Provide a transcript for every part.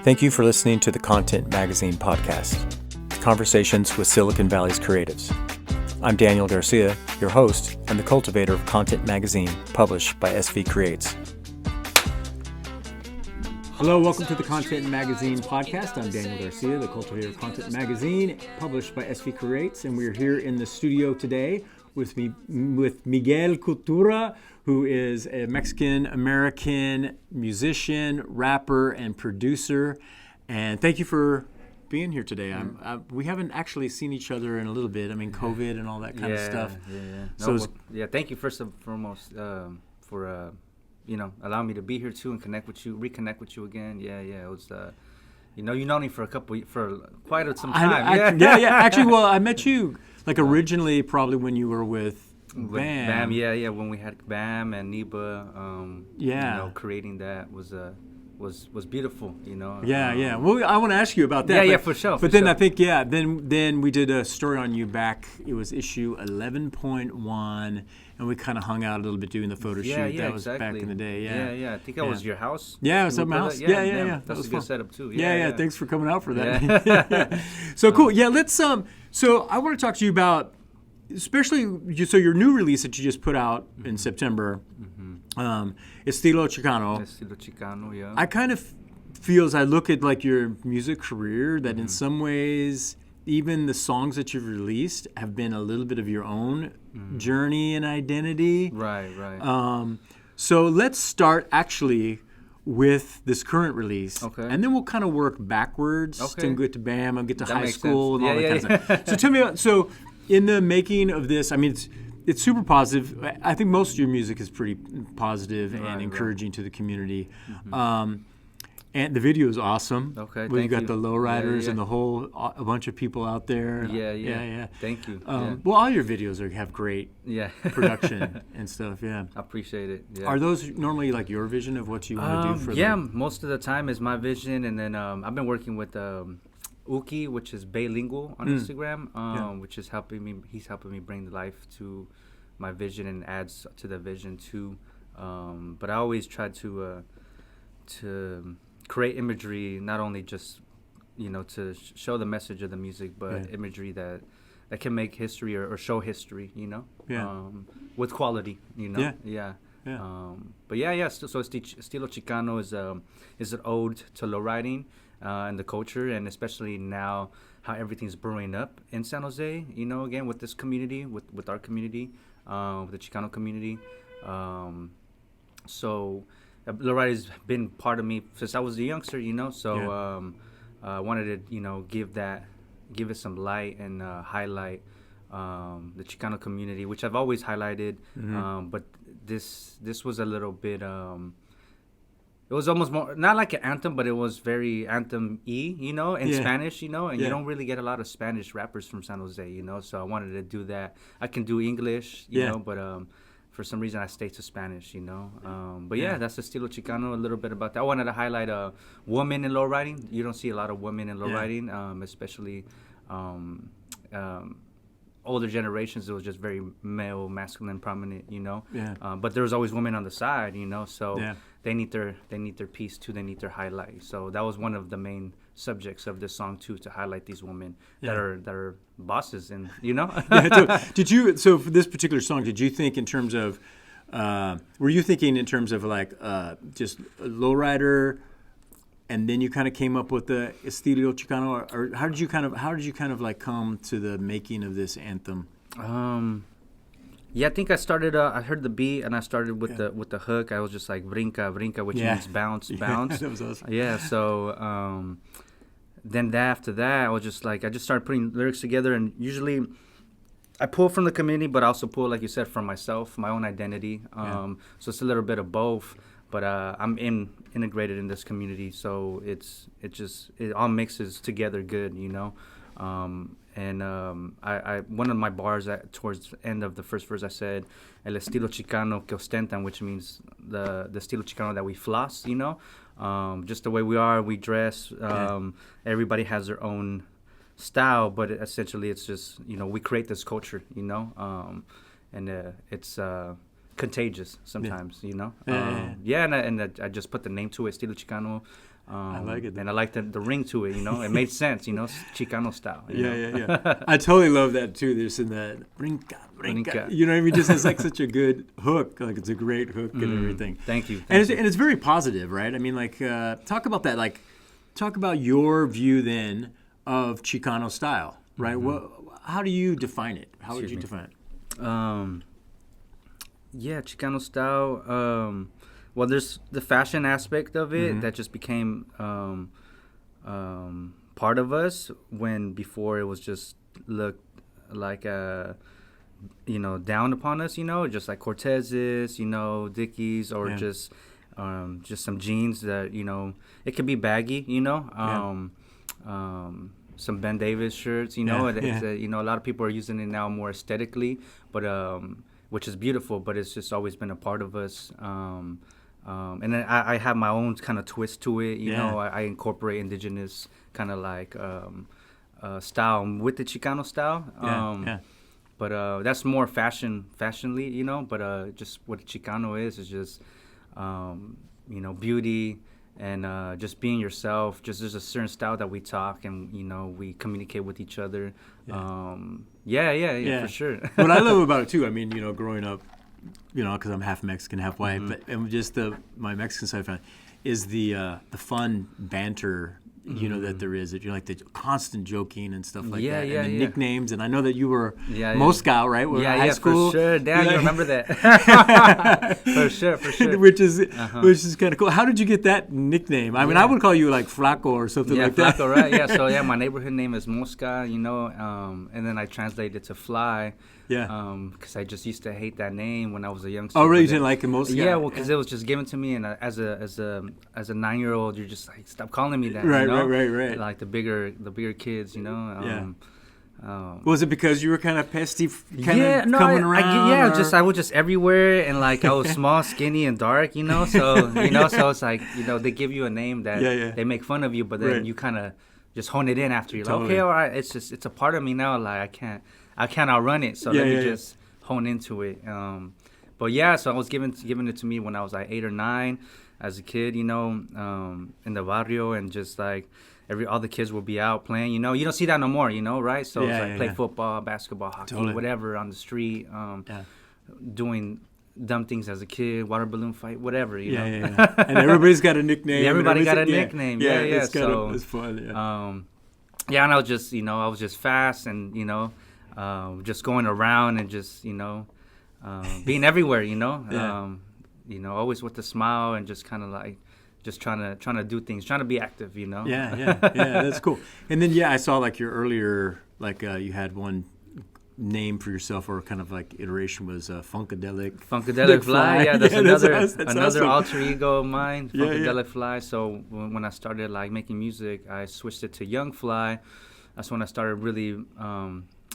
Thank you for listening to the Content Magazine podcast, Conversations with Silicon Valley's Creatives. I'm Daniel Garcia, your host and the cultivator of Content Magazine, published by SV Creates. Hello, welcome to the Content Magazine podcast. I'm Daniel Garcia, the cultivator of Content Magazine, published by SV Creates, and we're here in the studio today with Miguel Kultura, who is a Mexican-American musician, rapper, and producer. And thank you for being here today. We haven't actually seen each other in a little bit. I mean, COVID and all that kind of stuff. Thank you first and foremost for allowing me to be here too and reconnect with you again. It was you know me for quite some time. Actually, well, I met you originally probably when you were with BAMN. BAMN, when we had BAMN and Neba, creating that was beautiful, Yeah. Well, I want to ask you about that. For sure. But then I think, then we did a story on you back. It was issue 11.1, and we kind of hung out a little bit doing the photo shoot. That was back in the day. Yeah. I think that was your house. Yeah, it was at my house. Yeah. That was a good setup too. Yeah. Thanks for coming out for that. So cool. Yeah, let's So I want to talk to you about, especially your new release that you just put out in September. Estilo Chicano. Estilo Chicano, yeah. I kind of feel as I look at your music career that in some ways, even the songs that you've released have been a little bit of your own journey and identity. Right. So let's start actually with this current release. Okay. And then we'll kind of work backwards to get to BAM and get to high school and all that kind of stuff. So tell me about, in the making of this, I mean, it's super positive. I think most of your music is pretty positive and encouraging to the community. And the video is awesome. Okay, We've got the lowriders and a bunch of people out there. Yeah. Thank you. Well, all your videos have great production and stuff. Yeah, I appreciate it. Yeah. Are those normally your vision of what you want to do for them? Most of the time is my vision, and then I've been working with Uki, which is Baylingual on Instagram, which is helping me. He's helping me bring life to my vision and adds to the vision too. But I always try to create imagery, not only just to show the message of the music, but imagery that can make history or show history. With quality. But So Estilo Chicano is an ode to lowriding. And the culture, and especially now how everything's brewing up in San Jose, again, with this community, with our community, with the Chicano community. So lowriding's been part of me since I was a youngster, so I wanted to, give it some light and highlight the Chicano community, which I've always highlighted, but this was a little bit... It was almost more, not like an anthem, but it was very anthem-y, in Spanish, and you don't really get a lot of Spanish rappers from San Jose, so I wanted to do that. I can do English, but for some reason I stayed to Spanish, that's Estilo Chicano, a little bit about that. I wanted to highlight women in lowriding. You don't see a lot of women in lowriding, especially older generations. It was just very male, masculine, prominent, but there was always women on the side, so they need their piece too. They need their highlight. So that was one of the main subjects of this song too, to highlight these women that are bosses, and Did you? So for this particular song, did you think in terms of? Were you thinking in terms of just a lowrider? And then you kind of came up with the Estilo Chicano, or how did you kind of come to the making of this anthem? I think I started. I heard the beat, and I started with the hook. I was just like brinca, brinca, which means bounce, bounce. That was awesome. Yeah. So then after that, I just started putting lyrics together, and usually I pull from the community, but I also pull, like you said, from myself, my own identity. So it's a little bit of both. But I'm integrated in this community, so it all mixes together good, And I one of my bars towards the end of the first verse, I said, "El estilo chicano que ostentan," which means the estilo chicano that we floss, just the way we are, we dress. Everybody has their own style, but essentially it's just we create this culture, and it's contagious sometimes, And I just put the name to it, Estilo Chicano. I like it. And I like the ring to it, It made sense, Chicano style. Yeah. I totally love that too. There's in that brinca. You know what I mean? Just it's like such a good hook. Like it's a great hook and everything. Thank you. And it's very positive, right? I mean, like talk about that. Like talk about your view then of Chicano style, right? How do you define it? How would you define it? Chicano style. Well, there's the fashion aspect of it that just became part of us when before it was just looked like down upon us, just like Cortezes, Dickies, or just some jeans that it could be baggy, some Ben Davis shirts, It's a lot of people are using it now more aesthetically, but which is beautiful, but it's just always been a part of us. And then I have my own kind of twist to it, I incorporate indigenous kind of like style with the Chicano style. But that's more fashionly, but just what Chicano is just, beauty and just being yourself. Just there's a certain style that we talk and, we communicate with each other. For sure. What I love about it, too, I mean, growing up, because I'm half Mexican, half white, but and just my Mexican side is the fun banter, that there is. That like the constant joking and stuff like that, and the nicknames. And I know that you were Moscow, right? High school. For sure. Damn, you remember that. for sure. Which is kind of cool. How did you get that nickname? I mean, I would call you like Flaco or something like that. Flaco, right? Yeah. So my neighborhood name is Mosca, and then I translated it to Fly. Yeah. Because I just used to hate that name when I was a youngster. Oh, really? You didn't like it Mosca? Yeah, well, because it was just given to me, and as a 9-year-old, you're just like, stop calling me that. Right. Right. Like the bigger kids, Was it because you were kind of pesty, coming around? I was just everywhere, and like I was small, skinny, and dark, So so it's like they give you a name that they make fun of you, but then you kind of just hone it in after you're like, okay, all right, it's a part of me now. Like I can't outrun it, so let me just hone into it. So I was given it to me when I was like 8 or 9 as a kid, in the barrio, and just like all the kids will be out playing, you don't see that no more, right? So it's like play football, basketball, hockey, whatever on the street, doing dumb things as a kid, water balloon fight, whatever, And everybody's got a nickname. Everybody got a nickname. It's fun. And I was just fast and just going around and just being everywhere, always with a smile and just kind of like just trying to do things, trying to be active, That's cool. And then I saw like your earlier you had one name for yourself, or kind of like iteration was Funkadelic Fly. Yeah, that's another awesome. alter ego of mine, Funkadelic Fly. So when I started like making music, I switched it to Young Fly. That's when I started really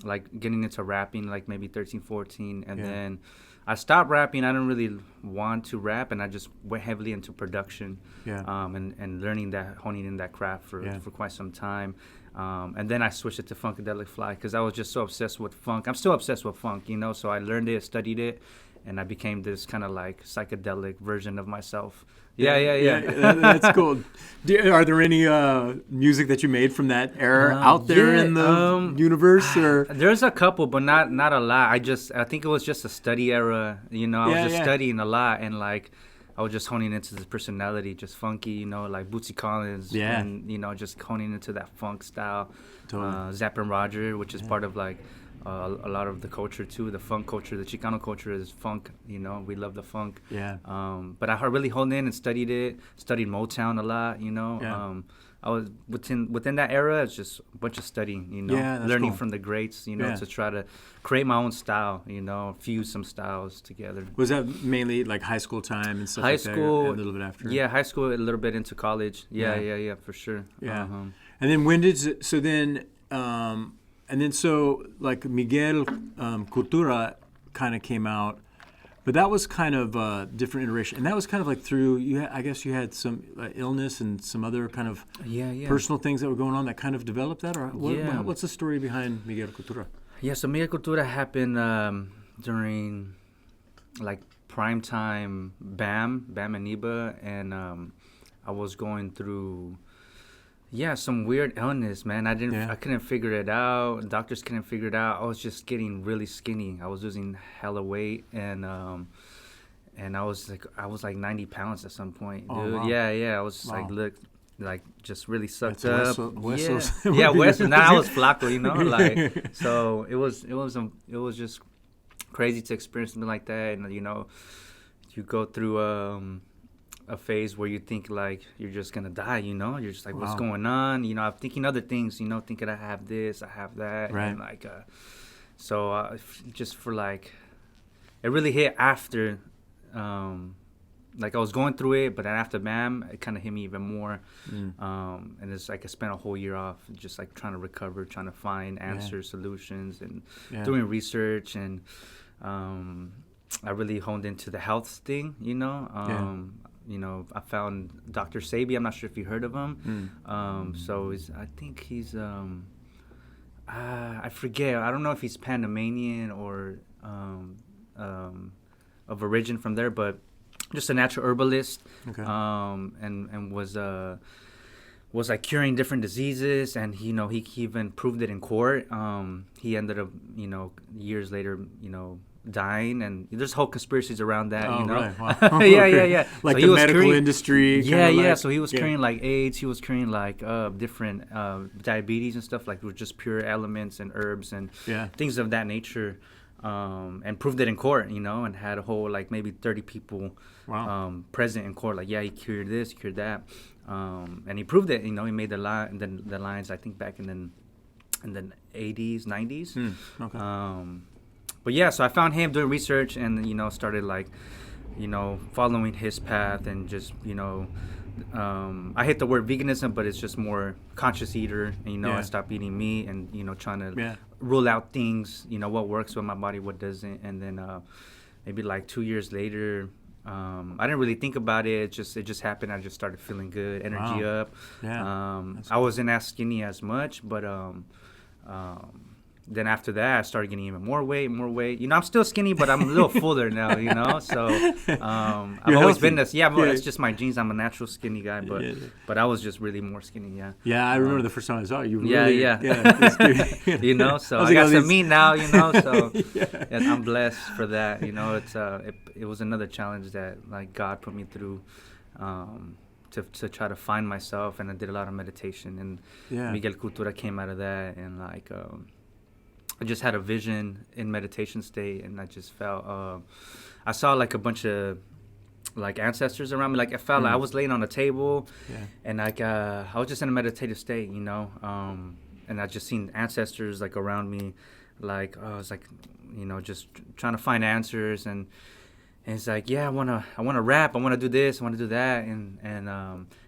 like getting into rapping, like maybe 13, 14, and then I stopped rapping. I didn't really want to rap, and I just went heavily into production, and learning that, honing in that craft for quite some time. And then I switched it to Funkadelic Fly because I was just so obsessed with funk. I'm still obsessed with funk, so I learned it, studied it, and I became this kind of like psychedelic version of myself. Yeah. That's cool. Are there any music that you made from that era out there in the universe? Or there's a couple, but not a lot. I think it was just a study era. I was just studying a lot, and like I was just honing into this personality, just funky, like Bootsy Collins, and just honing into that funk style. Totally. Zapp and Roger, which is part of like a lot of the culture too, the funk culture, the Chicano culture is funk. We love the funk. But I really honed in and studied Motown a lot. I was within that era. It's just a bunch of studying, learning from the greats, to try to create my own style, fuse some styles together. Was that mainly like high school time and stuff? High school, a little bit after. Yeah, high school, a little bit into college. Yeah, for sure. Yeah. And then when did so like Miguel Kultura kind of came out. But that was kind of a different iteration, and that was kind of like through. I guess you had some illness and some other kind of personal things that were going on that kind of developed that. Or what's the story behind Miguel Kultura? Yeah, so Miguel Kultura happened during like primetime BAMN and IBA, and I was going through, some weird illness, man. I couldn't figure it out. Doctors couldn't figure it out. I was just getting really skinny. I was losing hella weight, and I was like 90 pounds at some point, dude. Oh, wow. Yeah. I was just just really sucked up. Huesos. Huesos. Now I was flaco, like, so it was just crazy to experience something like that. And you go through a phase where you think like you're just gonna die, you're just like, what's going on? I'm thinking other things, thinking I have this, I have that, right. And like just for like, it really hit after, like I was going through it, but then after BAMN, it kind of hit me even more. And it's like I spent a whole year off just like trying to recover, trying to find answers, solutions, and doing research. And I really honed into the health thing, I found Dr. Sabi. I'm not sure if you heard of him. So I think he's, I forget. I don't know if he's Panamanian or of origin from there, but just a natural herbalist. Okay. And was like curing different diseases, and he even proved it in court. He ended up years later dying, and there's whole conspiracies around that. Right. Wow. Yeah. Like so the medical industry. So he was curing like AIDS. He was curing like different diabetes and stuff, like with just pure elements and herbs and things of that nature. And proved it in court, and had a whole like maybe 30 people present in court. Like, he cured this, cured that, and he proved it. He made the lines. I think back in the 80s, 90s. Okay. But so I found him doing research, and started like, following his path, and just I hate the word veganism, but it's just more conscious eater. And, I stopped eating meat, and trying to rule out things, what works with my body, what doesn't. And then maybe like 2 years later, I didn't really think about it. It just happened. I just started feeling good, energy up. I wasn't as skinny as much, but then after that, I started getting even more weight. I'm still skinny, but I'm a little fuller now, So I've always been this. It's just my genes. I'm a natural skinny guy, but I was just really more skinny, Yeah, I remember the first time I saw you. So I got some meat now, so and I'm blessed for that. It was another challenge that like God put me through. To try to find myself, and I did a lot of meditation, and Miguel Kultura came out of that, and like I just had a vision in meditation state, and I just felt I saw like a bunch of like ancestors around me. Like I felt like I was laying on a table, and like I was just in a meditative state, and I just seen ancestors like around me, like I was like, just trying to find answers, and it's like, I wanna rap, I wanna do this, I wanna do that, and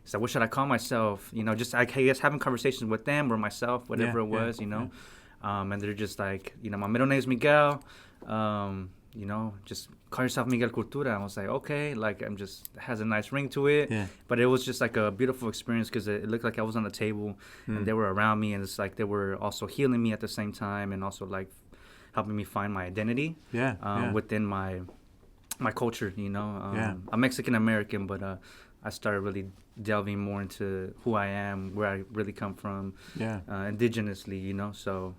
it's like, what should I call myself? Just I guess having conversations with them or myself, whatever it was, and they're just like, my middle name is Miguel, just call yourself Miguel Kultura. I was like, okay, like it has a nice ring to it, but it was just like a beautiful experience because it looked like I was on the table and they were around me, and it's like they were also healing me at the same time, and also like helping me find my identity within my culture. I'm Mexican American, but I started really delving more into who I am, where I really come from, indigenously, So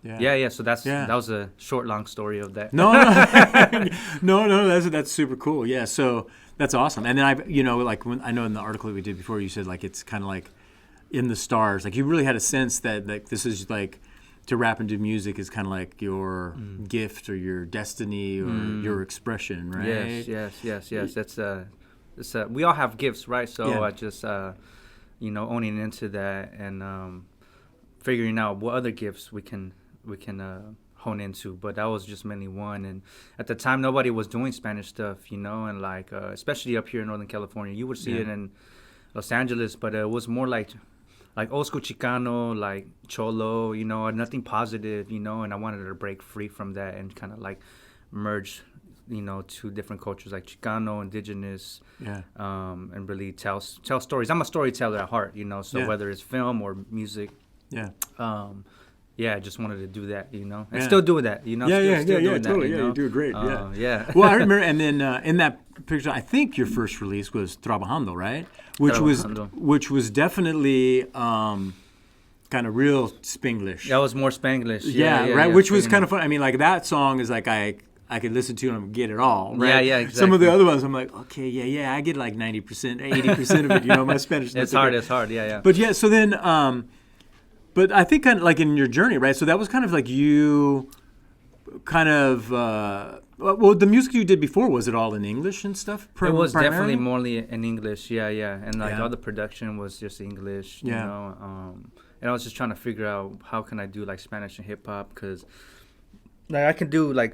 so that was a short, long story of that. No, that's super cool. Yeah, so that's awesome. And then like when I know in the article that we did before, you said like it's kind of like in the stars. Like you really had a sense that like this is like to rap and do music is kind of like your gift or your destiny or your expression, right? Yes. That's we all have gifts, right? So I just owning into that and figuring out what other gifts we can hone into. But that was just mainly one. And at the time, nobody was doing Spanish stuff, and like especially up here in Northern California, you would see it in Los Angeles, but it was more like old school Chicano, like Cholo, nothing positive, and I wanted to break free from that and kind of like merge, two different cultures like Chicano, Indigenous, and really tell stories. I'm a storyteller at heart, so whether it's film or music, yeah, I just wanted to do that, you know, and Yeah. still doing that, you know. Still doing Totally. that, Yeah, know? you do it great. Yeah. Well, I remember, and then in that picture, I think your first release was Trabajando, right? Trabajando. Which was definitely kind of real Spanglish. That was more Spanglish. Yeah, Yeah, right. yeah, Which was pretty kind much. of fun. I mean, like that song is like I could listen to and get it all, right? Yeah, exactly. Some of the other ones, I'm like, okay, yeah, I get like 90%, 80% of it. You know, my Spanish. is not It's so hard. great. It's hard. Yeah. But yeah, so then, but I think kind of like in your journey, right? So that was kind of like you, kind of. Well, the music you did before, was it all in English and stuff? It was primarily? definitely morely in English. Yeah, and like Yeah. all the production was just English. Yeah. You know, and I was just trying to figure out how can I do like Spanish and hip hop, because like I could do like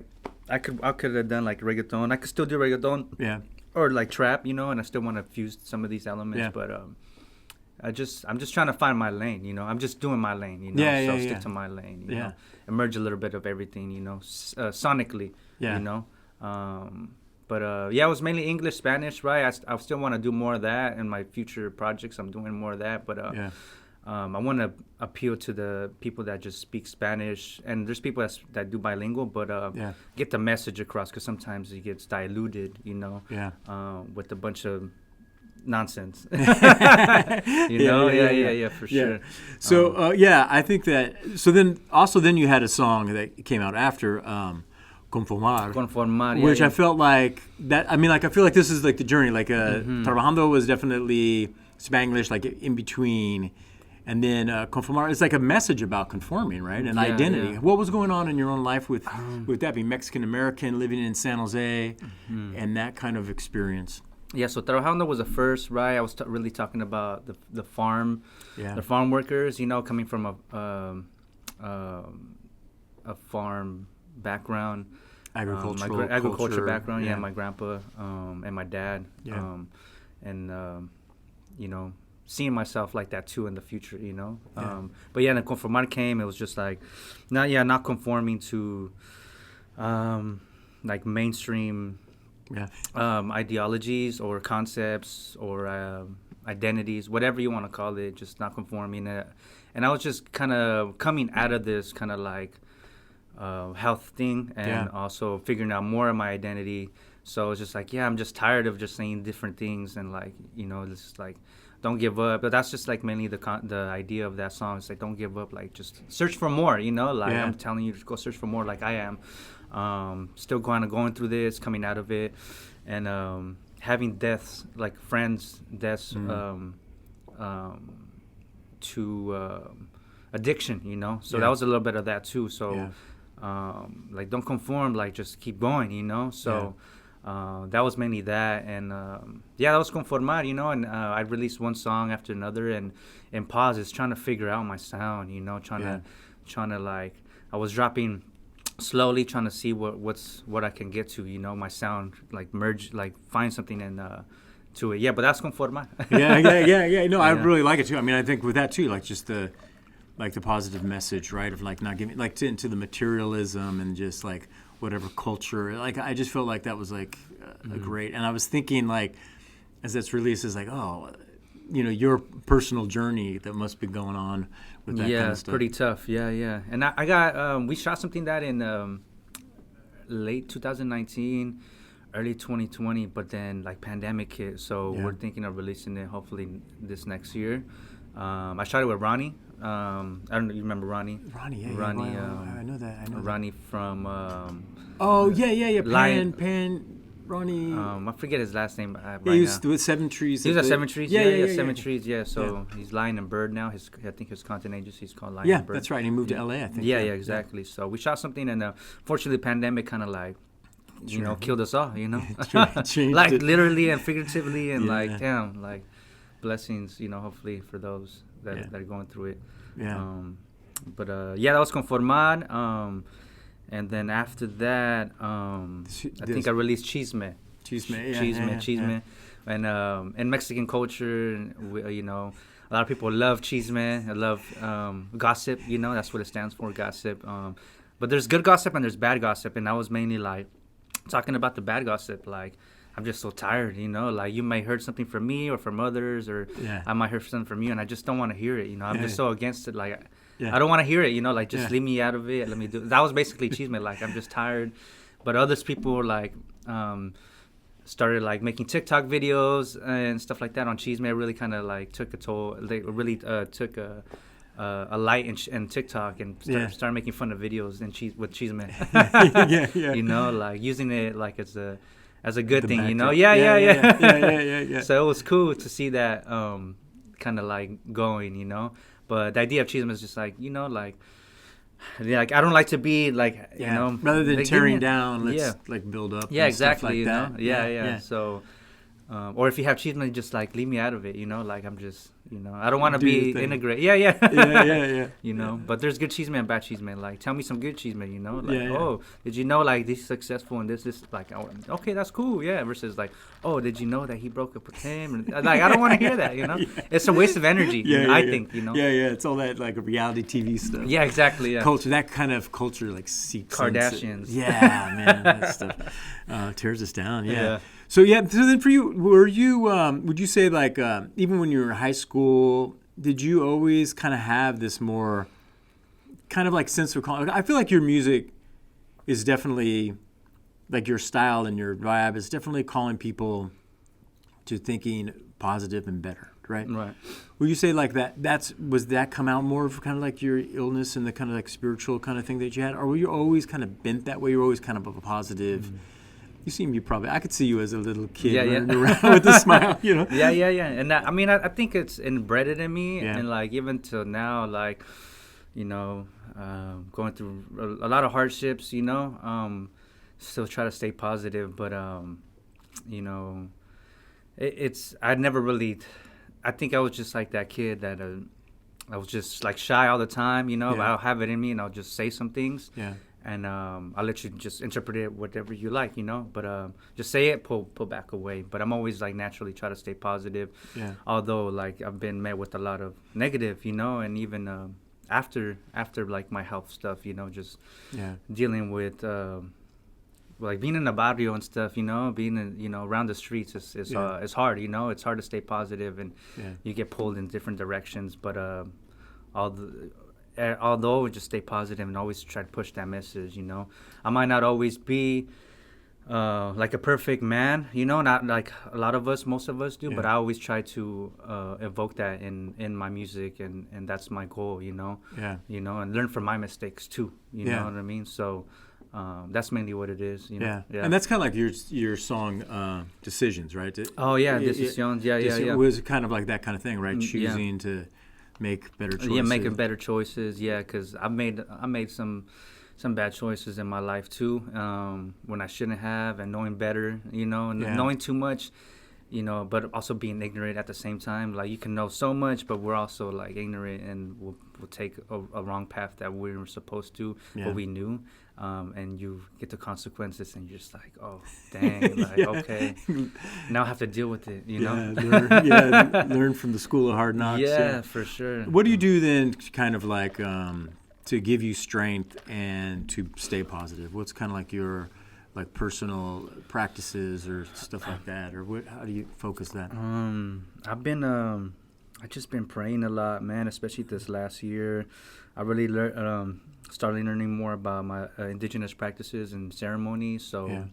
I could have done like reggaeton. I could still do reggaeton. Yeah. Or like trap, you know, and I still want to fuse some of these elements, Yeah. but I'm just trying to find my lane, you know. I'm just doing my lane, you know. Yeah, Stick to my lane, you Yeah. know. Emerge a little bit of everything, you know, sonically, Yeah. you know. But yeah, it was mainly English, Spanish, right? I still want to do more of that in my future projects. I'm doing more of that, but Yeah. I want to appeal to the people that just speak Spanish, and there's people that do bilingual, but Yeah. get the message across, because sometimes it gets diluted, you know, Yeah. with a bunch of nonsense. Yeah, You know, yeah, yeah, for Yeah. sure. So yeah, I think that. So then you had a song that came out after Conformar. Conformar, Which yeah. I felt like that. I mean, like I feel like this is like the journey. Like Trabajando was definitely Spanglish, like in between, and then Conformar is like a message about conforming, right, and Yeah, identity. yeah. What was going on in your own life with that being Mexican American, living in San Jose, and that kind of experience? Yeah, so Trabajando was the first, right? I was really talking about the farm, Yeah. the farm workers, you know, coming from a farm background. Agricultural agriculture culture, background, yeah. my grandpa and my dad. Yeah. You know, seeing myself like that too in the future, you know. Yeah. But yeah, when Conformar came, it was just like, not conforming to like mainstream Yeah. ideologies or concepts or identities, whatever you want to call it, just not conforming. And I was just kind of coming out of this kind of like health thing, and Yeah. also figuring out more of my identity. So it's just like, I'm just tired of just saying different things, and like, you know, it's just like, don't give up. But that's just like mainly the idea of that song. It's like, don't give up, like just search for more, you know, like I'm telling you to go search for more, like I am. Still going through this, coming out of it, and having deaths, like friends deaths, to addiction, you know. So that was a little bit of that too. So like, don't conform, like just keep going, you know. So that was mainly that, and that was Conformar, you know. And I released one song after another, and in pauses, trying to figure out my sound, you know, trying to like, I was dropping slowly, trying to see what I can get to, you know, my sound, like merge, like find something and to it. Yeah, but that's Conformar. Yeah. No, I Yeah. really like it too. I mean, I think with that too, like just the positive message, right, of like not giving, like into the materialism and just like whatever culture. Like I just felt like that was like a great. And I was thinking like, as that's released, is like, oh, you know, your personal journey that must be going on with that kind of stuff. Pretty tough. Yeah. And I got we shot something that in late 2019, early 2020, but then like pandemic hit, so we're thinking of releasing it hopefully this next year. I shot it with Ronnie. I don't know, you remember Ronnie? Ronnie, Ronnie, I know that. Ronnie from Yeah. Lion- Ronnie. I forget his last name Yeah, right he was now. with Seven Trees. He was at Seven Trees. Yeah, Seven yeah. Trees. Yeah, so he's Lion and Bird now. I think his content agency is called Lion Yeah, and Bird. that's right. He moved to LA, I think. Yeah, exactly. So we shot something, and fortunately, the pandemic kind of like, you know, killed us all. You know, Changed like it. literally and figuratively, and Yeah. like, damn, like blessings. You know, hopefully for those that are going through it. Yeah. But that was Conformar. And then after that, I think I released Chisme. Chisme. And in Mexican culture, you know, a lot of people love chisme. I love gossip. You know, that's what it stands for, gossip. But there's good gossip and there's bad gossip, and I was mainly like talking about the bad gossip. Like, I'm just so tired, you know. Like, you may heard something from me or from others, or I might hear something from you, and I just don't want to hear it. You know, I'm just so against it. Like, I don't want to hear it, like just leave me out of it. Let me do. That was basically Chisme. Like I'm just tired. But other people were like, started like making TikTok videos and stuff like that on Chisme. It really kind of like took a toll. They really took a light in TikTok and started making fun of videos with Chisme. Like using it like as a good thing, Yeah. So it was cool to see that kind of like going, But the idea of Chisme is just like, like I don't like to be like, rather than tearing down, let's like build up. Yeah, exactly. Stuff like that. Yeah. So, or if you have Chisme, just like leave me out of it. Like I'm just, I don't want to be integrated. Yeah. But there's good Chisme and bad Chisme. Like tell me some good Chisme. Like oh, did you know like this successful and this like oh, okay, that's cool. Yeah. Versus like oh, did you know that he broke up with him? And, like I don't want to hear that. It's a waste of energy. I think. Yeah. It's all that like reality TV stuff. Yeah, exactly. Yeah. Culture, that kind of culture like seeps Kardashians. Yeah, man, that stuff tears us down. Yeah. So then for you, were you? Would you say like even when you were in high school, did you always kind of have this more kind of like sense of calling? I feel like your music is definitely like your style and your vibe is definitely calling people to thinking positive and better, right? Right. Would you say like that? Was that come out more of kind of like your illness and the kind of like spiritual kind of thing that you had, or were you always kind of bent that way? You were always kind of a positive. Mm-hmm. I could see you as a little kid running around with a smile, Yeah. And that, I think it's inbred in me, and like even till now, like, going through a lot of hardships, still try to stay positive, but I never really. I think I was just like that kid that I was just like shy all the time, but I'll have it in me and I'll just say some things. Yeah. And I'll let you just interpret it whatever you like, But just say it, pull back away. But I'm always like naturally try to stay positive. Yeah. Although like I've been met with a lot of negative, and even after like my health stuff, just dealing with like being in the barrio and stuff, being in, around the streets is hard, It's hard to stay positive and you get pulled in different directions. But although just stay positive and always try to push that message, I might not always be like a perfect man, not like a lot of us, most of us do, but I always try to evoke that in my music, and that's my goal, and learn from my mistakes too, know what I mean? So that's mainly what it is, Yeah. And that's kind of like your song Decisions, right? Decisions, It was kind of like that kind of thing, right? Choosing to make better choices. Yeah, making better choices. Yeah, because I made some bad choices in my life too, when I shouldn't have, and knowing better, knowing too much, but also being ignorant at the same time. Like you can know so much, but we're also like ignorant, and we'll take a wrong path that we were supposed to, but we knew. And you get the consequences, and you're just like, oh, dang, like, okay, now I have to deal with it, Learn from the school of hard knocks. Yeah, for sure. What do you do then kind of like to give you strength and to stay positive? What's kind of like your like personal practices or stuff like that, or how do you focus that? I've just been praying a lot, man, especially this last year. I really started learning more about my indigenous practices and ceremonies. So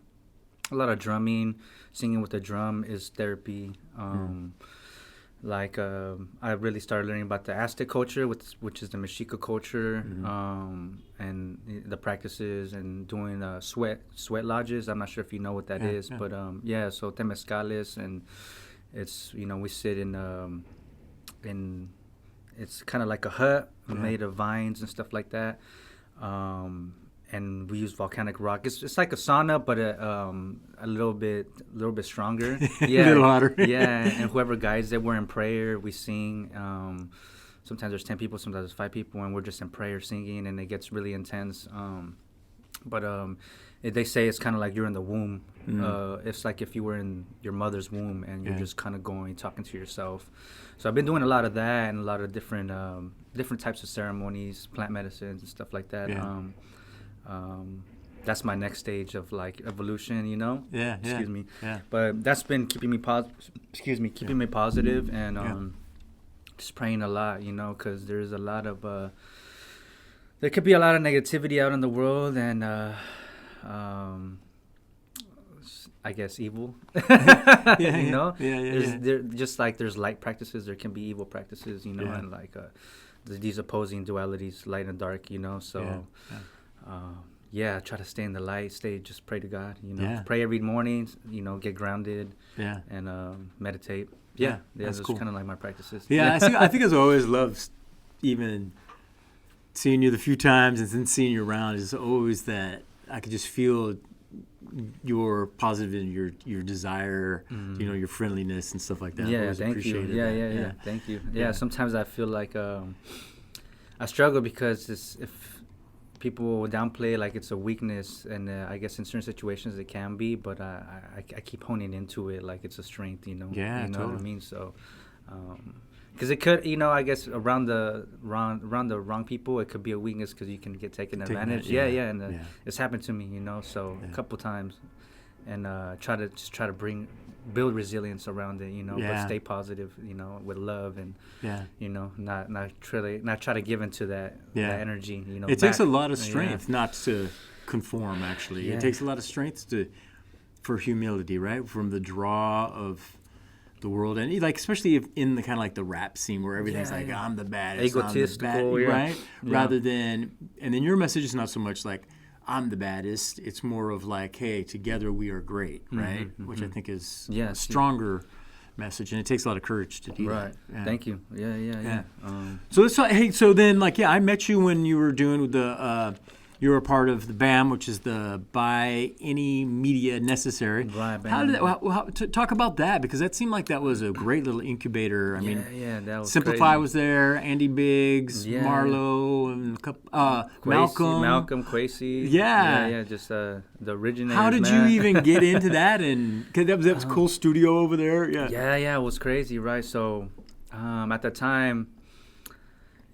a lot of drumming, singing with the drum is therapy. I really started learning about the Aztec culture, which is the Mexica culture, and the practices, and doing sweat lodges. I'm not sure if you know what that is, but so temescales, and it's we sit in it's kind of like a hut made of vines and stuff like that. And we use volcanic rock. It's like a sauna, but a little bit stronger. Yeah, a little hotter. Yeah, and whoever guides it, we're in prayer. We sing. Sometimes there's 10 people, sometimes there's 5 people, and we're just in prayer singing, and it gets really intense. They say it's kind of like you're in the womb. It's like if you were in your mother's womb, and you're just kind of talking to yourself. So I've been doing a lot of that, and a lot of different types of ceremonies, plant medicines and stuff like that. That's my next stage of like evolution, Excuse me. Yeah. But that's been keeping me positive, and just praying a lot, because there's a lot of there could be a lot of negativity out in the world, and um, I guess evil. You know, there just like there's light practices, there can be evil practices. You know, and like these opposing dualities, light and dark. You know, so try to stay in the light. Just pray to God. You know, pray every morning. You know, get grounded. And meditate. That's cool. Kind of like my practices. I think I've always loved even seeing you the few times and then seeing you around. Is always that I could just feel your positive and your desire, you know, your friendliness and stuff like that. Thank you. Thank you. Sometimes I feel like I struggle because if people downplay like it's a weakness, and I guess in certain situations it can be, but I keep honing into it like it's a strength, you know. You know totally. What I mean? So, because it could, you know, I guess around the wrong people, it could be a weakness because you can get taken advantage. And it's happened to me, you know, so a couple times, and try to build resilience around it, you know, but stay positive, you know, with love and you know, not try to give into that energy, you know. It takes a lot of strength not to conform. Actually, it takes a lot of strength for humility, right? From the draw of the world, and like especially if in the kind of like the rap scene where everything's like I'm the baddest, egotistical, right? Rather than, and then your message is not so much like I'm the baddest. It's more of like, hey, together we are great, right? Which I think is a stronger message, and it takes a lot of courage to do that. Right. Thank you. So let's talk. Hey, so then like I met you when you were doing the. You were a part of the BAMN, which is the By Any Media Necessary. Right, how did that, talk about that? Because that seemed like that was a great little incubator. I mean, that was Simplify crazy. was there, Andy Biggs, Marlo, and Malcolm, Quasi. Just the originators. How did you even get into that? And cause that was a cool studio over there. It was crazy, right? So at the time.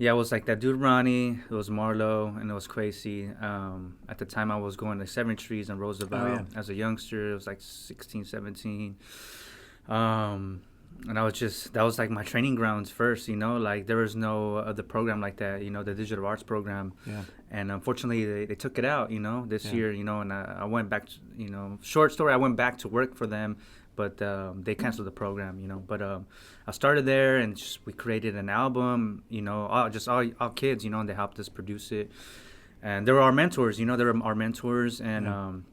Yeah, it was like that dude Ronnie, it was Marlo, and it was Quasi. At the time, I was going to Seven Trees and Roosevelt as a youngster. It was like 16, 17. And that was like my training grounds first, you know? Like, there was no other program like that, you know, the digital arts program. And unfortunately, they took it out, you know, this year, you know, and I went back, you know, short story, I went back to work for them. But they canceled the program, you know. But I started there, and we created an album, you know, all kids, you know, and they helped us produce it. And they were our mentors, you know, And,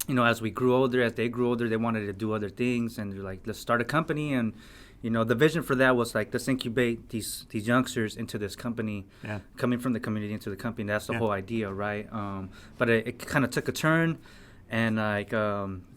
you know, as they grew older, they wanted to do other things. And they're like, let's start a company. And, you know, the vision for that was like, let's incubate these youngsters into this company, coming from the community into the company. That's the whole idea, right? But it kind of took a turn. And like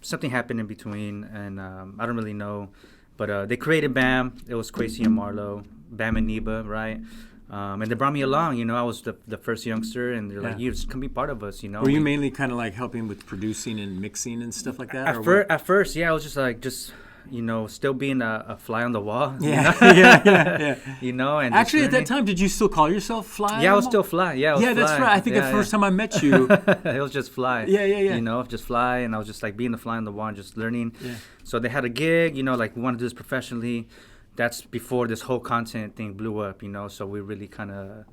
something happened in between, and I don't really know, but they created BAM. It was Quasi and Marlo, BAM and Neba, right? And they brought me along. You know, I was the first youngster, and they're like, "You just come be part of us." You know. Were you mainly kind of like helping with producing and mixing and stuff like that? At first, I was just you know, still being a fly on the wall. Yeah. You know, and actually, at that time, did you still call yourself Fly? Yeah, I was still Fly. Yeah, that's right. I think the first time I met you, it was just Fly. Yeah. You know, just Fly, and I was just like being the fly on the wall and just learning. So they had a gig, you know, like we want to do this professionally. That's before this whole content thing blew up, you know. So we really kind of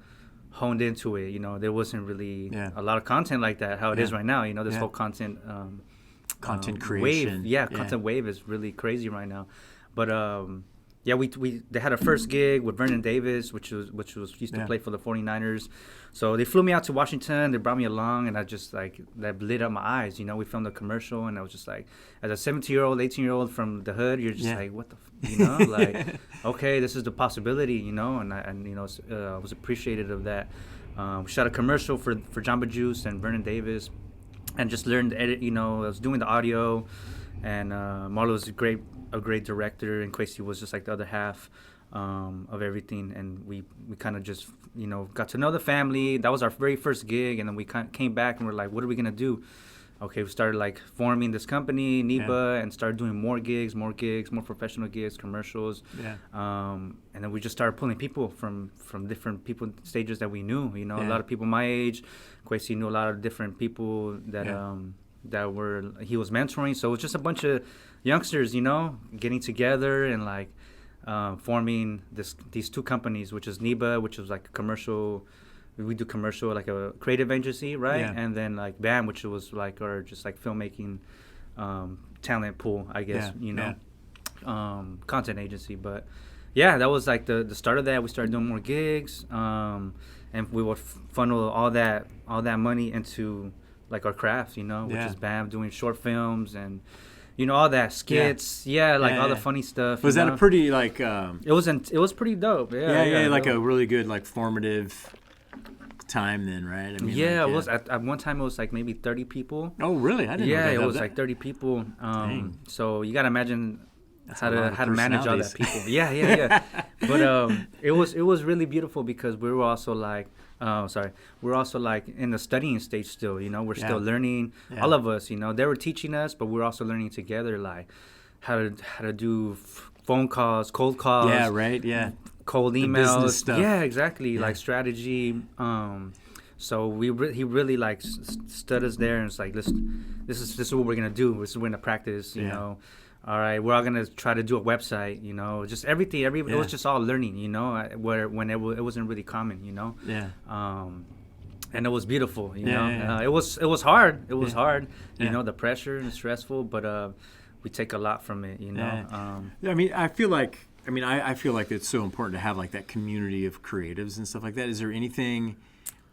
honed into it. You know, there wasn't really a lot of content like that, how it is right now. You know, this whole content. Content creation. Wave. Content wave is really crazy right now. But they had a first gig with Vernon Davis, which used to play for the 49ers. So they flew me out to Washington. They brought me along, and I just like that lit up my eyes. You know, we filmed a commercial, and I was just like, as a 17-year-old, 18-year-old from the hood, you're just like, what the, you know, like, okay, this is the possibility, you know, and you know, I was appreciative of that. We shot a commercial for Jamba Juice and Vernon Davis. And just learned to edit, you know. I was doing the audio, and Marlo was a great director, and Quasi was just like the other half of everything. And we kind of just, you know, got to know the family. That was our very first gig, and then we came back and we're like, what are we gonna do? Okay, we started like forming this company, Neba, and started doing more gigs, more professional gigs, commercials. And then we just started pulling people from different people stages that we knew. You know, a lot of people my age. Quasi knew a lot of different people that he was mentoring. So it was just a bunch of youngsters, you know, getting together and like forming these two companies, which is Neba, which was like a commercial we do commercial, like a creative agency, right? Yeah. And then like BAMN, which was like our just like filmmaking talent pool, I guess, content agency. But yeah, that was like the start of that. We started doing more gigs, and we would funnel all that money into like our craft, which is BAMN, doing short films and all that skits, all the funny stuff. Was that a pretty like? It was pretty dope. Yeah, like a really good like formative time then, right? I mean, it was at one time it was like maybe 30 people. Oh, really? I didn't know that. It was like 30 people. So you got to imagine how to manage all that people. Yeah. But it was really beautiful because we were also like we're also like in the studying stage still, we're still learning, all of us, they were teaching us, but we're also learning together, like how to do phone calls, cold calls. Yeah, right, yeah. Cold emails. The business stuff. Yeah, exactly, like strategy. So he really like stood us there and it's like, this is what we're going to do. This is what we're going to practice, you know. All right, we're all gonna try to do a website, just everything. It was just all learning, when it wasn't really common, Yeah. And it was beautiful, It was hard. It was hard, the pressure and stressful, but we take a lot from it, I mean, I feel like it's so important to have like that community of creatives and stuff like that. Is there anything?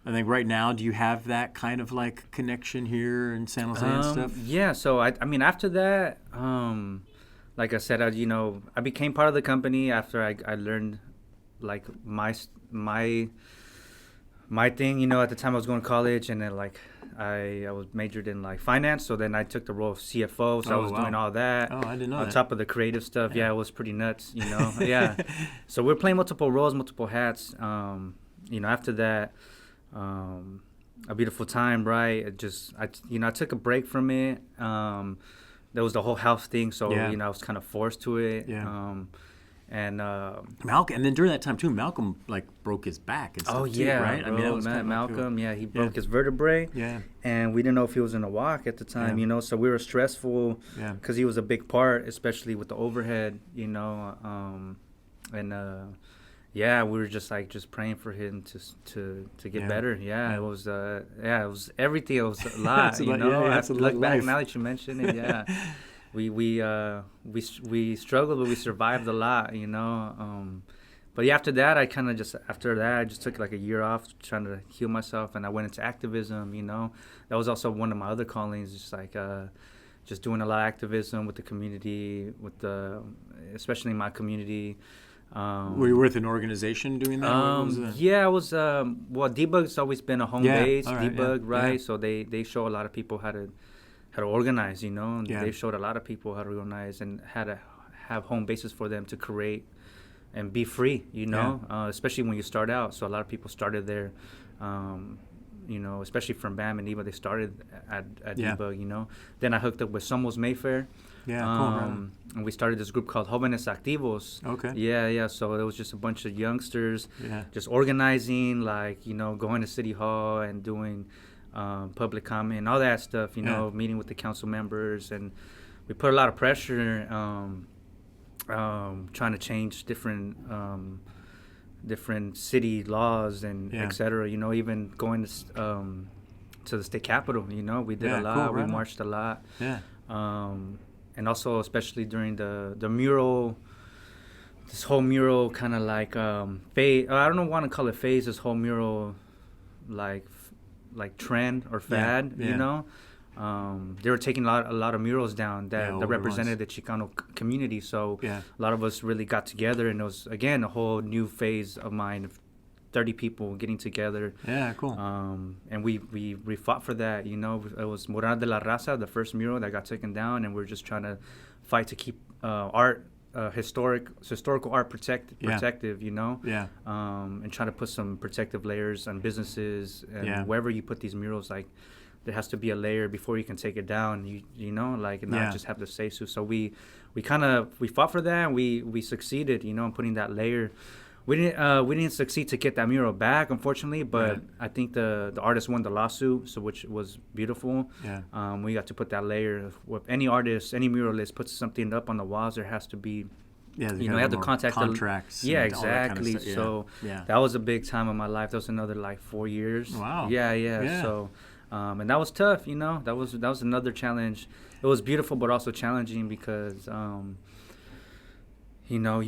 I think right now, do you have that kind of like connection here in San Jose and stuff? Yeah. So I mean, after that, like I said, I became part of the company after I learned like my thing. At the time I was going to college, and then like I was majored in like finance. So then I took the role of CFO. So I was doing all that. Oh, I didn't know on that. top of the creative stuff. Yeah, it was pretty nuts. Yeah. So we're playing multiple roles, multiple hats. After that. A beautiful time, right? I took a break from it. There was the whole health thing, so I was kind of forced to it. Yeah. And Malcolm, and then during that time too, Malcolm like broke his back and stuff too, right? Bro, I mean, that was Malcolm. He broke his vertebrae. Yeah. And we didn't know if he was gonna walk at the time, so we were stressful. Yeah. Because he was a big part, especially with the overhead, Yeah, we were just praying for him to get better. Yeah, it was everything. It was a lot, I look back now that you mentioned it. Yeah, we struggled, but we survived a lot. But after that, I just took like a year off trying to heal myself, and I went into activism. That was also one of my other callings, just doing a lot of activism with the community, especially in my community. Were you with an organization doing that? Yeah, I was. Debug's always been a home base. Right, Debug, right? Yeah. So they show a lot of people how to organize. They showed a lot of people how to organize and how to have home bases for them to create and be free. Especially when you start out. So a lot of people started there. Especially from BAMN and Debug, they started at Debug. Then I hooked up with Somos Mayfair. Yeah, cool. And we started this group called Jóvenes Activos. Okay. Yeah. So it was just a bunch of youngsters, just organizing, going to City Hall and doing public comment and all that stuff. Meeting with the council members, and we put a lot of pressure, trying to change different city laws and et cetera. Even going to the state capitol. We did a lot. Cool, right. We marched a lot. Yeah. And also, especially during the mural, this whole mural kind of like phase. I don't want to call it phase. This whole mural, like trend or fad. They were taking a lot of murals down that represented the Chicano community. So a lot of us really got together, and it was again a whole new phase of mine of 30 people getting together. Yeah, cool. And we fought for that. It was Mural de la Raza, the first mural that got taken down, and we're just trying to fight to keep art, historical art protective. And try to put some protective layers on businesses and wherever you put these murals, like there has to be a layer before you can take it down. And not just have the say so. So we fought for that, and we succeeded. In putting that layer. We didn't succeed to get that mural back, unfortunately, but I think the artist won the lawsuit, so which was beautiful. We got to put that layer. With any artist, any muralist puts something up on the walls, there has to be Yeah, you know, I had to contact contracts. Yeah, and all that kind of exactly. stuff. Yeah. So Yeah. that was a big time of my life. That was another like 4 years. Wow. Yeah. So, and that was tough. You know, that was another challenge. It was beautiful, but also challenging because, you know,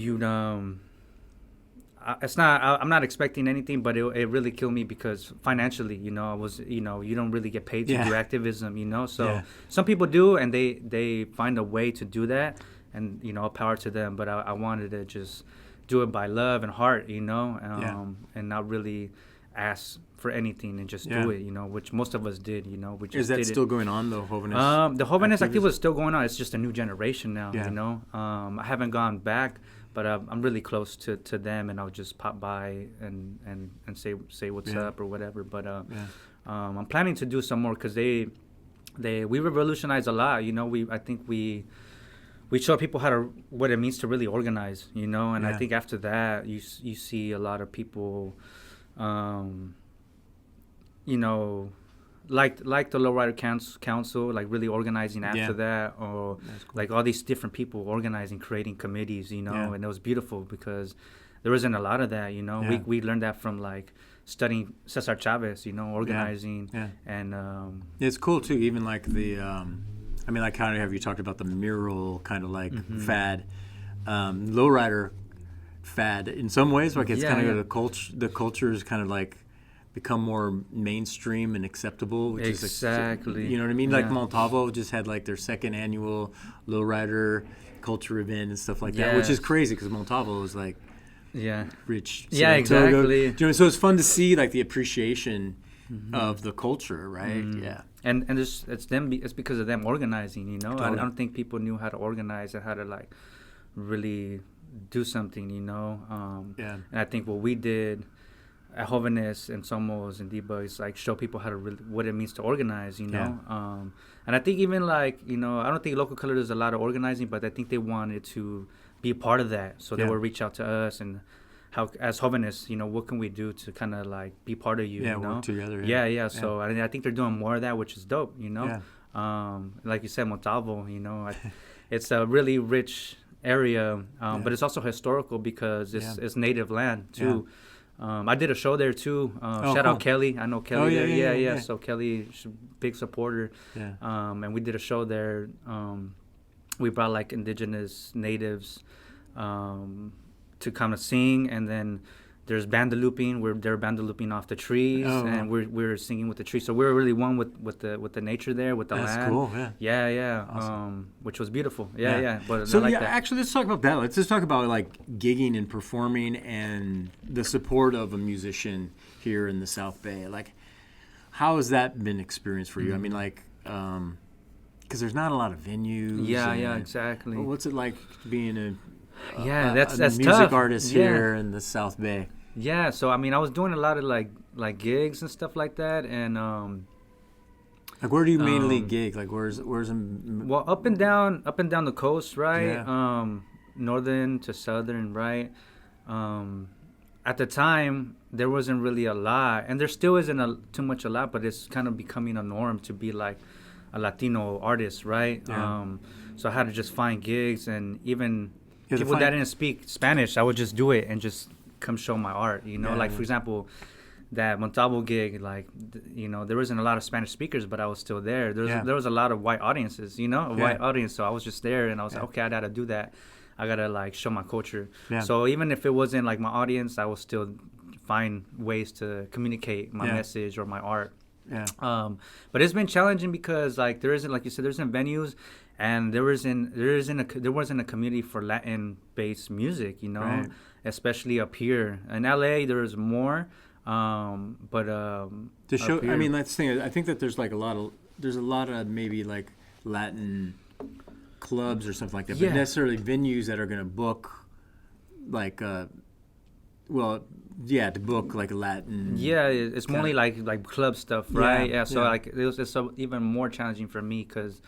I'm not expecting anything, but it really killed me because financially, you know, I was, you know, you don't really get paid to do activism, you know. So some people do, and they find a way to do that, and you know, power to them. But I wanted to just do it by love and heart, you know, and not really ask for anything and just do it, you know, which most of us did, you know. We just Is that did still going on, the Jovenes? The Jovenes activism is still going on. It's just a new generation now, you know. I haven't gone back. But I'm really close to them, and I'll just pop by and say what's up or whatever. But I'm planning to do some more because we revolutionized a lot. You know, I think we show people what it means to really organize. You know, and I think after that you see a lot of people, you know, like the Lowrider Council, like really organizing after that, or cool. Like all these different people organizing, creating committees, you know, and it was beautiful because there wasn't a lot of that, you know. We learned that from like studying Cesar Chavez, you know, organizing, and it's cool too. Even like the, I mean, like kind of have you talked about the mural kind of like fad, Lowrider fad in some ways, like it's kind of the culture is kind of like become more mainstream and acceptable, which is like, you know what I mean? Like Montalvo just had like their second annual lowrider culture event and stuff like that, which is crazy because Montalvo is like rich. Exactly. You know, so it's fun to see like the appreciation of the culture, right? And it's because of them organizing, you know. Totally. I don't think people knew how to organize and how to like really do something, you know. And I think what we did at Jovenes and Somos and Diba is like show people how to what it means to organize, you know. And I think even like, you know, I don't think local color does a lot of organizing, but I think they wanted to be a part of that, so they would reach out to us and how as Jovenes, you know, what can we do to kind of like be part of you, you know? Work together. So I think they're doing more of that, which is dope, you know. Like you said, Montalvo, you know, it's a really rich area, but it's also historical because it's native land too. I did a show there too. Shout out Kelly. I know Kelly there. Yeah. So Kelly, big supporter. And we did a show there. We brought like indigenous natives to kind of sing, and then there's bandalooping. They're bandalooping off the trees, and we're singing with the trees. So we were really one with the nature there, with the land. That's cool. Yeah. Awesome. Which was beautiful. Yeah. But so like that. Actually, let's talk about that. Let's just talk about like gigging and performing and the support of a musician here in the South Bay. Like, how has that been experienced for you? I mean, like, because there's not a lot of venues. Yeah, exactly. What's it like being a that's music tough. artist here in the South Bay? Yeah, so I mean, I was doing a lot of like gigs and stuff like that, and like where do you mainly gig? Like where's well, up and down the coast, right? Northern to southern, right? At the time, there wasn't really a lot, and there still isn't too much a lot, but it's kind of becoming a norm to be like a Latino artist, right? So I had to just find gigs, and even people that didn't speak Spanish, I would just do it and just come show my art, you know. For example, that Montalvo gig, like, you know, there wasn't a lot of Spanish speakers, but I was still there. There was a lot of white audiences, you know, white audience. So I was just there, and I was like, okay, I gotta do that. I gotta like show my culture. So even if it wasn't like my audience, I would still find ways to communicate my message or my art. But it's been challenging because like there isn't, like you said, there isn't venues. And there wasn't a community for Latin-based music, you know, especially up here in LA. There's more, but to show. I mean, that's the thing. I think that there's a lot of maybe like Latin clubs or something like that, but necessarily venues that are going to book like to book like a Latin. Yeah, it's mainly like club stuff, right? So like it's even more challenging for me because.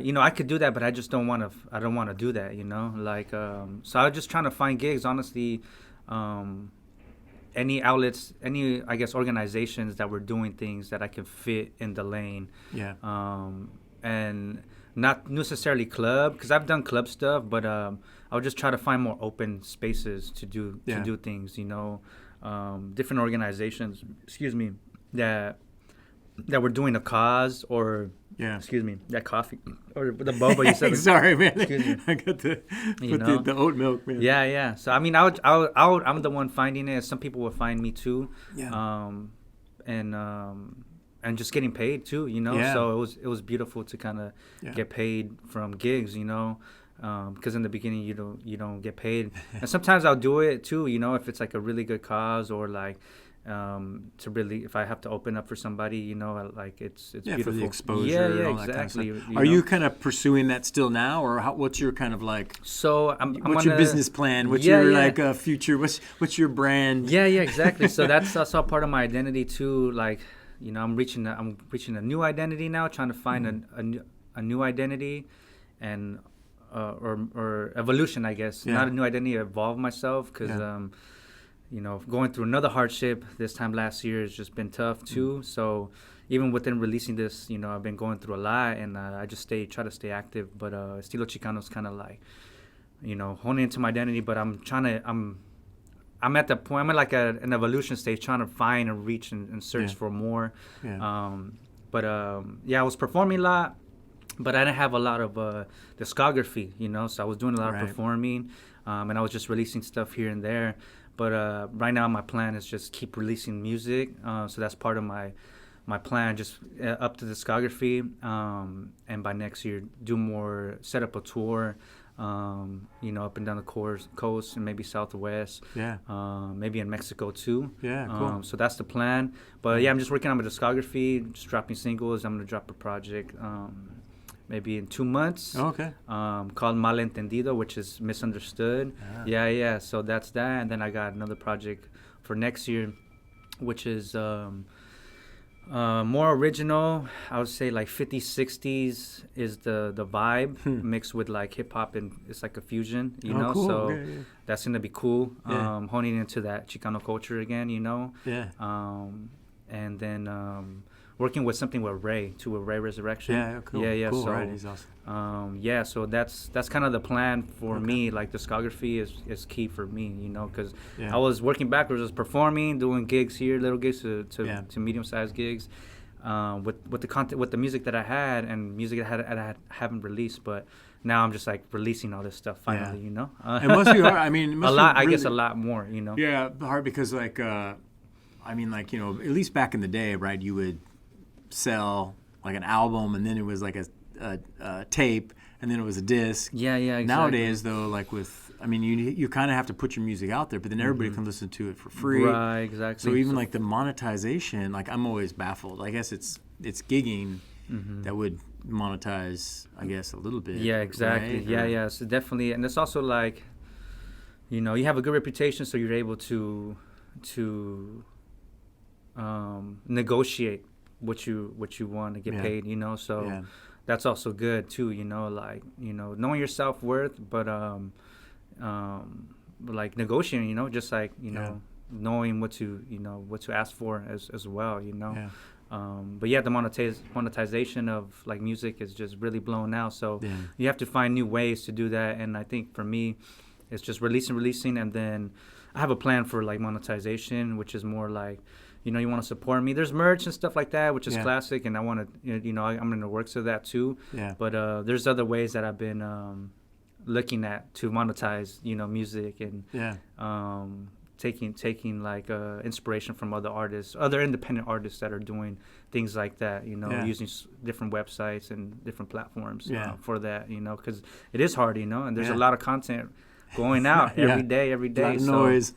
You know, I could do that, but I just don't want to. I don't want to do that. You know, like so I was just trying to find gigs. Honestly, any outlets, any I guess organizations that were doing things that I could fit in the lane. And not necessarily club, because I've done club stuff, but I would just try to find more open spaces to do things. Different organizations. Excuse me, that were doing a cause or. Yeah. Excuse me. That coffee or the boba you said. Sorry, man. Excuse me. I got the oat milk, man. Yeah. So I mean, I'm the one finding it. Some people will find me too. Yeah. And just getting paid too. Yeah. So it was beautiful to kind of get paid from gigs. Because in the beginning you don't get paid, and sometimes I'll do it too. If it's like a really good cause or like. To really, if I have to open up for somebody, like it's beautiful. For the exposure. Yeah, all exactly. That kind of stuff. Are you kind of pursuing that still now, or what's your kind of like? So what's your business plan? What's your like future? What's your brand? Yeah, exactly. So that's all part of my identity too. Like, I'm reaching a new identity now, trying to find a new identity, and or evolution, I guess. Not a new identity, evolve myself because. Going through another hardship this time last year has just been tough too. So even within releasing this, I've been going through a lot, and I just try to stay active. But Estilo Chicano is kind of like, honing into my identity. But I'm at the point. I'm at like an evolution stage, trying to find and reach and search for more. Yeah. I was performing a lot, but I didn't have a lot of discography. So I was doing a lot of performing, and I was just releasing stuff here and there. But right now my plan is just keep releasing music. So that's part of my plan, just up to discography. And by next year, set up a tour, up and down the coast and maybe Southwest. Yeah. Maybe in Mexico too. Yeah, cool. So that's the plan. But I'm just working on my discography, just dropping singles. I'm going to drop a project maybe in 2 months. Oh, okay. Called Malentendido, which is misunderstood. Yeah. So that's that. And then I got another project for next year, which is more original. I would say like 50s, 60s is the vibe mixed with like hip hop, and it's like a fusion, Cool. So that's going to be cool. Honing into that Chicano culture again, Yeah. And then working with something with Ray Resurrection. Yeah, cool. Yeah. Cool, so, right, he's awesome. So that's kind of the plan for me. Like discography is key for me, because I was working backwards, just performing, doing gigs here, little gigs to medium-sized gigs, with the content, with the music that I had and music that I haven't released, but now I'm just like releasing all this stuff finally, It must be hard. I mean, it must a lot. Really, I guess a lot more, Yeah, hard because like, at least back in the day, right? You would sell like an album, and then it was like a tape, and then it was a disc. Yeah, exactly. Nowadays, though, like you kind of have to put your music out there, but then everybody can listen to it for free. Right, exactly. So even like the monetization, like I'm always baffled. I guess it's gigging that would monetize, I guess, a little bit. Yeah, exactly. Right? Yeah. So definitely, and it's also like, you have a good reputation, so you're able to negotiate what you want to get paid, so that's also good too, like, knowing your self-worth, but like negotiating, just like, knowing what to ask for as well, but the monetization of like music is just really blown out, so you have to find new ways to do that. And I think for me it's just releasing, and then I have a plan for like monetization, which is more like, you want to support me. There's merch and stuff like that, which is classic, and I want to, I'm in the works of that too. Yeah. But there's other ways that I've been looking at to monetize, music, and taking like inspiration from other independent artists that are doing things like that. Using different websites and different platforms for that. Because it is hard, and there's a lot of content going out every day. A lot of noise.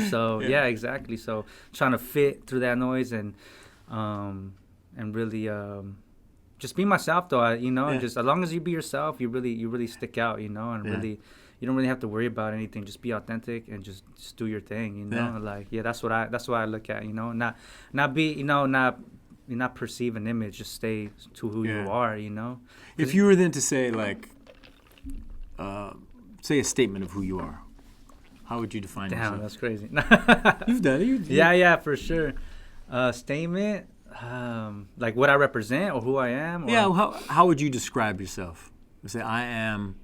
So exactly. So trying to fit through that noise and really just be myself though. And just as long as you be yourself, you really stick out. And really, you don't really have to worry about anything. Just be authentic and just do your thing. Like that's what I look at. Not be not perceive an image. Just stay to who you are. If you were then to say like. Say a statement of who you are. How would you define yourself? Damn, that's crazy. You've done it. Yeah, for sure. Statement. like what I represent or who I am. Or, Yeah. How would you describe yourself? You say I am.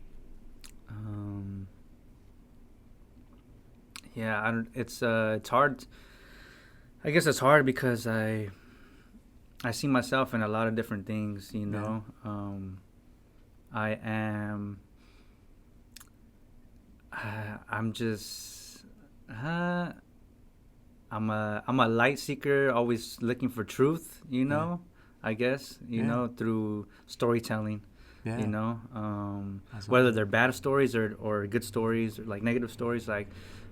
Yeah, it's hard. I guess it's hard because I see myself in a lot of different things, you know. I am. I'm just. I'm a light seeker, always looking for truth, you know. I guess you know through storytelling. Yeah. You know, whether they're bad stories or good stories or like negative stories, like,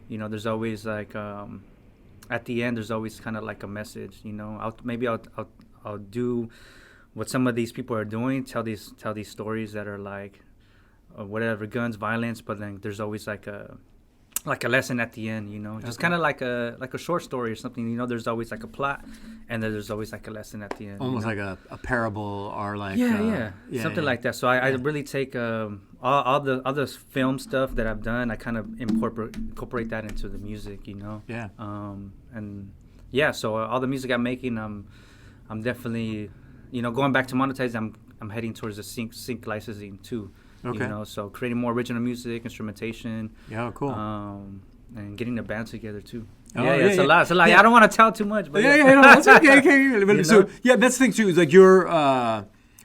you know, there's always like at the end there's always kind of like a message, you know. I'll do what some of these people are doing, tell these stories that are like whatever, guns, violence, but then there's always like a lesson at the end, you know, just kind of like a short story or something, you know. There's always like a plot, and then there's always like a lesson at the end. Almost you know? like a parable or like something like that. So I really take all the film stuff that I've done. I kind of incorporate that into the music, you know. Yeah. And yeah, so all the music I'm making, I'm definitely, you know, going back to monetize. I'm heading towards the sync licensing too. Okay. You know, so creating more original music, instrumentation. Yeah, cool. And getting the band together too. Oh, it's a lot. It's a lot. Yeah. I don't want to tell too much, but no, that's okay. But so that's the thing too. Is like you're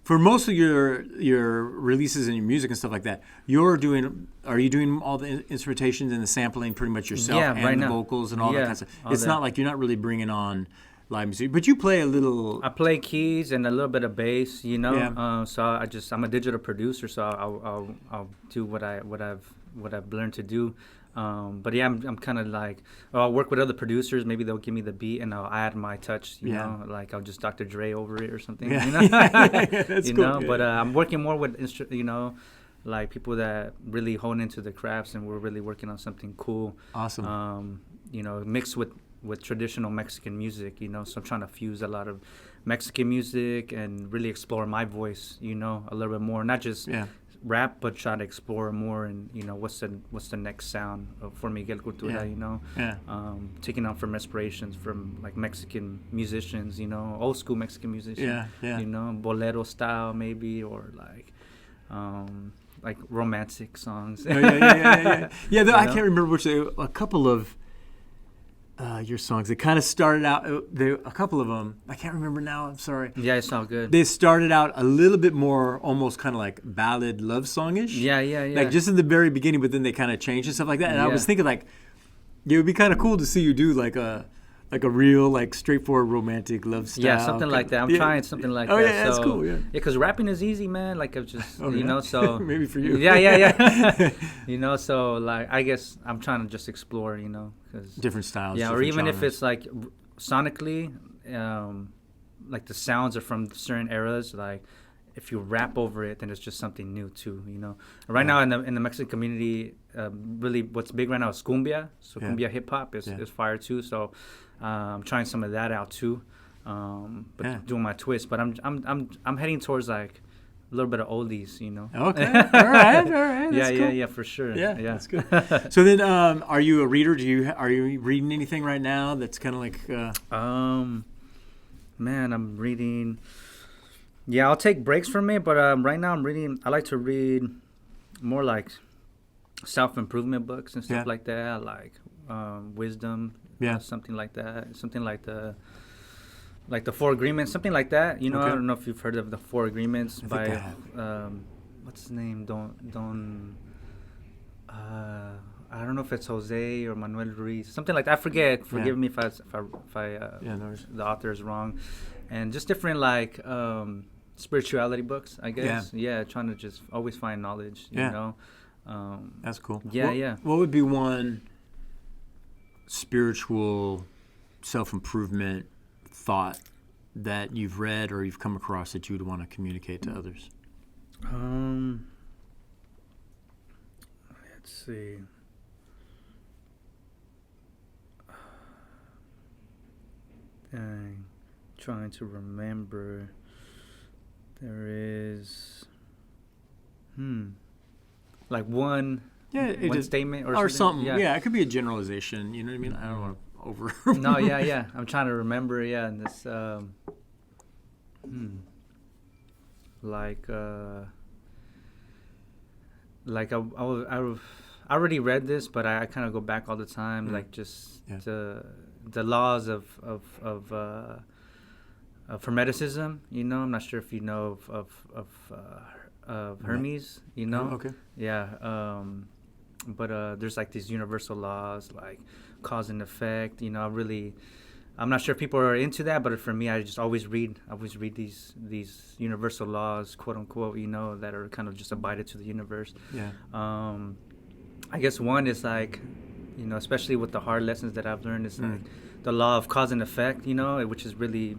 for most of your releases and your music and stuff like that. Are you doing all the instrumentations and the sampling pretty much yourself and right the vocals and all that kind of stuff? It's not like you're not really bringing on live music, but you play a little. I play keys and a little bit of bass, you know. Yeah. So I'm a digital producer, so I'll do what I've learned to do. But yeah, I'm kind of like, I'll work with other producers. Maybe they'll give me the beat and I'll add my touch. You know, like I'll just Dr. Dre over it or something. Yeah. You know, that's you cool. know. Yeah. But I'm working more with you know, like people that really hone into the crafts, and we're really working on something cool. Awesome. You know, mixed with traditional Mexican music, you know, so I'm trying to fuse a lot of Mexican music and really explore my voice, you know, a little bit more, not just rap, but try to explore more and, you know, what's the next sound for Miguel Kultura, you know, taking on from inspirations from like Mexican musicians, you know, old school Mexican musicians, you know, bolero style maybe, or like romantic songs. Yeah, I can't remember which, a couple of your songs. They kind of started out. A couple of them. I can't remember now. I'm sorry. Yeah, it's all good. They started out a little bit more, almost kind of like ballad love songish. Yeah. Like just in the very beginning, but then they kind of changed and stuff like that. And I was thinking like, it would be kind of cool to see you do like a real like straightforward romantic love style. Yeah, something like that. I'm trying something like that. Oh yeah, that's cool. Yeah, because rapping is easy, man. Like I've just you know, so maybe for you. Yeah. You know, so like I guess I'm trying to just explore, you know, cause different styles. Yeah, different or even genres. if it's like sonically, like the sounds are from certain eras. Like if you rap over it, then it's just something new too. You know, right now in the Mexican community, really what's big right now is cumbia. So cumbia hip hop is fire too. So. I'm trying some of that out too, but doing my twist. But I'm heading towards like a little bit of oldies, you know. Okay, all right. That's cool. Yeah, for sure. Yeah, that's good. So then, are you a reader? Are you reading anything right now that's kind of like? Man, I'm reading. Yeah, I'll take breaks from it, but right now I'm reading. I like to read more like self-improvement books and stuff like that, like wisdom. Yeah, something like that. Something like the 4 Agreements, something like that. You know, I don't know if you've heard of the 4 Agreements by what's his name? I don't know if it's Jose or Manuel Ruiz, something like that. I forget. Forgive me if the author is wrong. And just different like spirituality books, I guess. Yeah, trying to just always find knowledge. You know. That's cool. Yeah. What would be one spiritual self-improvement thought that you've read or you've come across that you would want to communicate to others? Let's see. I'm trying to remember. There is like one statement or something. Yeah, it could be a generalization. You know what I mean? I don't want to over. No, yeah. I'm trying to remember. Yeah, and this. Like I already read this, but I kind of go back all the time, like just the laws of Hermeticism. You know, I'm not sure if you know of Hermes. You know, okay, yeah. But there's like these universal laws, like cause and effect. You know, I'm not sure if people are into that, but for me, I always read these universal laws, quote unquote, you know, that are kind of just abided to the universe. Yeah. I guess one is like, you know, especially with the hard lessons that I've learned, is like the law of cause and effect, you know, which is really,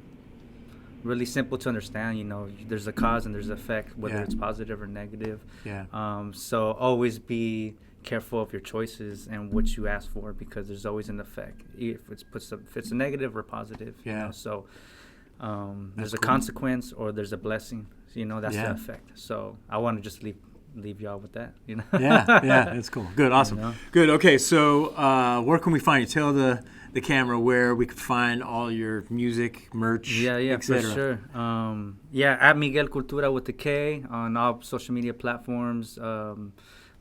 really simple to understand. You know, there's a cause and there's an effect, whether it's positive or negative. Yeah. So always be careful of your choices and what you ask for, because there's always an effect, if it's a negative or positive. Yeah. You know? So there's a consequence or there's a blessing. You know, that's the effect. So I want to just leave y'all with that. You know. Yeah. That's cool. Good. Awesome. You know? Good. Okay. So where can we find you? Tell the camera where we could find all your music, merch, for sure. At Miguel Kultura with the K on all social media platforms.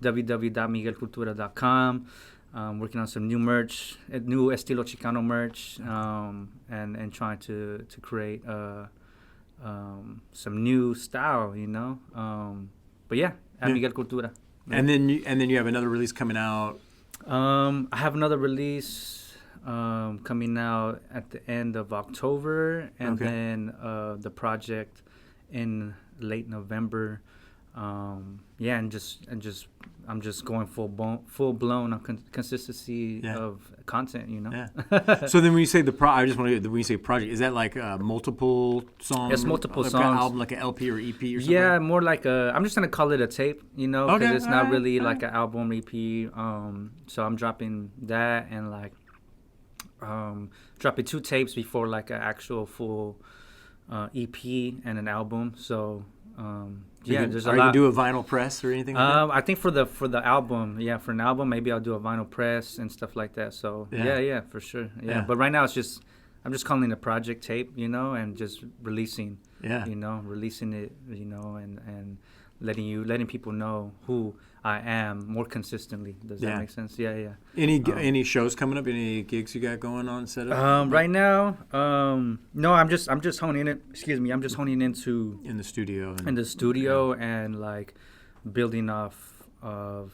www.miguelkultura.com. Working on some new merch, new Estilo Chicano merch, and trying to create some new style, you know. But at Miguel Kultura. Yeah. And then you have another release coming out. I have another release coming out at the end of October, and then the project in late November. I'm just going full blown on consistency of content, you know. Yeah. So then when you say when you say project, is that like multiple songs? It's multiple like songs. An album, like an LP or EP or something? Yeah, more like I'm just gonna call it a tape, you know, because it's not really like an album EP. So I'm dropping that and like dropping 2 tapes before like an actual full EP and an album. So. There's a lot. Are you gonna do a vinyl press or anything like that? I think for the album, for an album, maybe I'll do a vinyl press and stuff like that. So for sure. Yeah. But right now I'm just calling it a project tape, you know, and just releasing. Yeah. You know, releasing it, you know, and letting people know who I am more consistently. Does that make sense? Yeah. Any shows coming up? Any gigs you got going on set up? Right now, no. I'm just honing it. Excuse me. I'm just honing into in the studio. And like building off of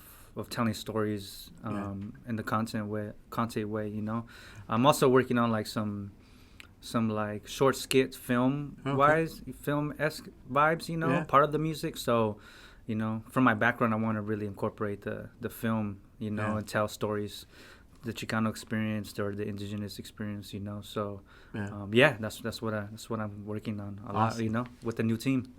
telling stories in the content way. You know, I'm also working on like some like short skit film-esque vibes, you know, part of the music. So, you know, from my background, I want to really incorporate the film, you know, and tell stories, the Chicano experience or the Indigenous experience, you know. So, that's what I'm working on a lot, you know, with the new team.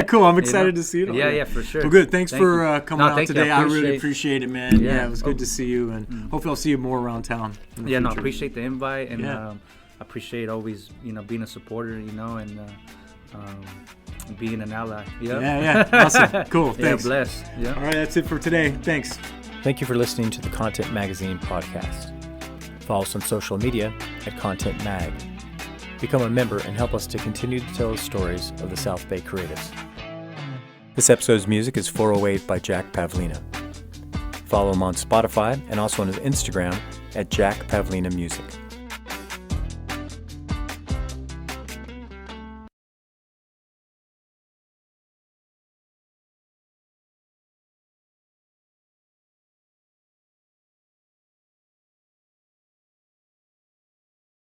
Cool. I'm excited to see it. Yeah, for sure. Well, good. Thanks for coming out today. I really appreciate it, man. Yeah, it was good to see you, and hopefully I'll see you more around town. No, appreciate the invite, and I appreciate always, you know, being a supporter, you know, and being an ally. Yeah. Awesome. Cool. Thanks. Bless. Yeah. All right, that's it for today. Thanks. Thank you for listening to the Content Magazine podcast. Follow us on social media at Content Mag. Become a member and help us to continue to tell the stories of the South Bay creatives. This episode's music is 408 by Jack Pavlina. Follow him on Spotify and also on his Instagram at Jack Pavlina Music.